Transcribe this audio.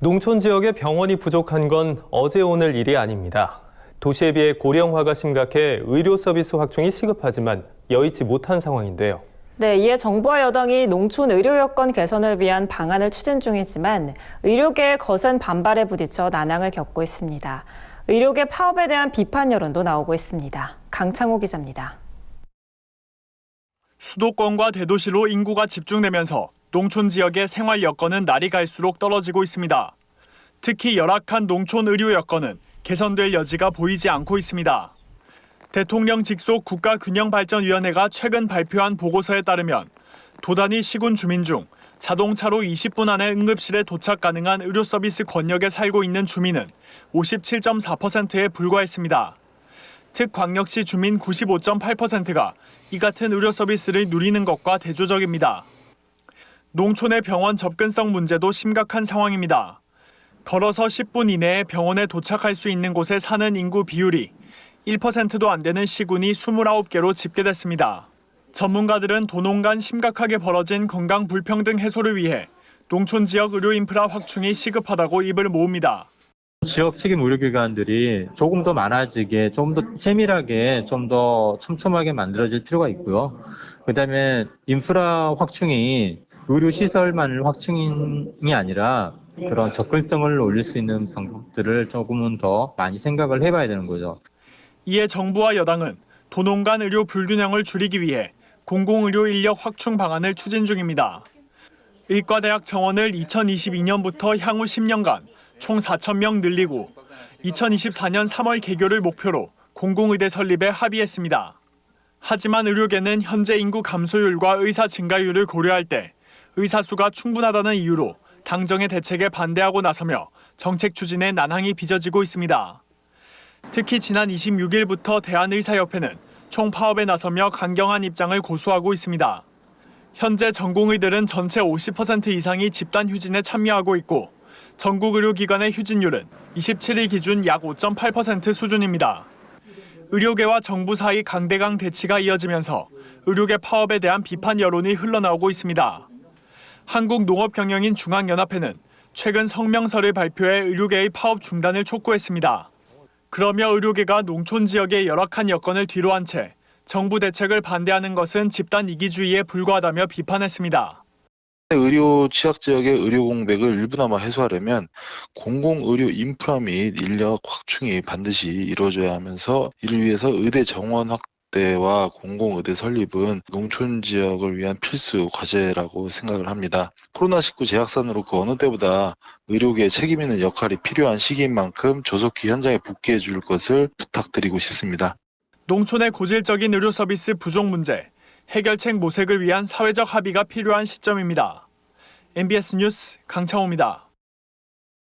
농촌 지역의 병원이 부족한 건 어제 오늘 일이 아닙니다. 도시에 비해 고령화가 심각해 의료 서비스 확충이 시급하지만 여의치 못한 상황인데요. 네, 이에 정부와 여당이 농촌 의료 여건 개선을 위한 방안을 추진 중이지만 의료계의 거센 반발에 부딪혀 난항을 겪고 있습니다. 의료계 파업에 대한 비판 여론도 나오고 있습니다. 강창호 기자입니다. 수도권과 대도시로 인구가 집중되면서 농촌 지역의 생활 여건은 날이 갈수록 떨어지고 있습니다. 특히 열악한 농촌 의료 여건은 개선될 여지가 보이지 않고 있습니다. 대통령 직속 국가균형발전위원회가 최근 발표한 보고서에 따르면 도단위 시군 주민 중 자동차로 20분 안에 응급실에 도착 가능한 의료 서비스 권역에 살고 있는 주민은 57.4%에 불과했습니다. 특광역시 주민 95.8%가 이 같은 의료 서비스를 누리는 것과 대조적입니다. 농촌의 병원 접근성 문제도 심각한 상황입니다. 걸어서 10분 이내에 병원에 도착할 수 있는 곳에 사는 인구 비율이 1%도 안 되는 시군이 29개로 집계됐습니다. 전문가들은 도농 간 심각하게 벌어진 건강 불평등 해소를 위해 농촌 지역 의료 인프라 확충이 시급하다고 입을 모읍니다. 지역 책임 의료기관들이 조금 더 많아지게, 좀 더 세밀하게, 좀 더 촘촘하게 만들어질 필요가 있고요. 그다음에 인프라 확충이 의료시설만을 확충이 아니라 그런 접근성을 올릴 수 있는 방법들을 조금은 더 많이 생각을 해봐야 되는 거죠. 이에 정부와 여당은 도농 간 의료 불균형을 줄이기 위해 공공의료 인력 확충 방안을 추진 중입니다. 의과대학 정원을 2022년부터 향후 10년간 총 4,000명 늘리고 2024년 3월 개교를 목표로 공공의대 설립에 합의했습니다. 하지만 의료계는 현재 인구 감소율과 의사 증가율을 고려할 때 의사 수가 충분하다는 이유로 당정의 대책에 반대하고 나서며 정책 추진에 난항이 빚어지고 있습니다. 특히 지난 26일부터 대한의사협회는 총파업에 나서며 강경한 입장을 고수하고 있습니다. 현재 전공의들은 전체 50% 이상이 집단 휴진에 참여하고 있고 전국 의료기관의 휴진율은 27일 기준 약 5.8% 수준입니다. 의료계와 정부 사이 강대강 대치가 이어지면서 의료계 파업에 대한 비판 여론이 흘러나오고 있습니다. 한국농업경영인 중앙연합회는 최근 성명서를 발표해 의료계의 파업 중단을 촉구했습니다. 그러며 의료계가 농촌 지역의 열악한 여건을 뒤로한 채 정부 대책을 반대하는 것은 집단 이기주의에 불과하다며 비판했습니다. 의료 취약 지역의 의료 공백을 일부나마 해소하려면 공공의료 인프라 및 인력 확충이 반드시 이루어져야 하면서 이를 위해서 의대 정원 확대와 공공의대 설립은 농촌 지역을 위한 필수 과제라고 생각을 합니다. 코로나19 재확산으로 그 어느 때보다 의료계에 책임 있는 역할이 필요한 시기인 만큼 조속히 현장에 복귀해 줄 것을 부탁드리고 싶습니다. 농촌의 고질적인 의료 서비스 부족 문제, 해결책 모색을 위한 사회적 합의가 필요한 시점입니다. MBS 뉴스 강창호입니다.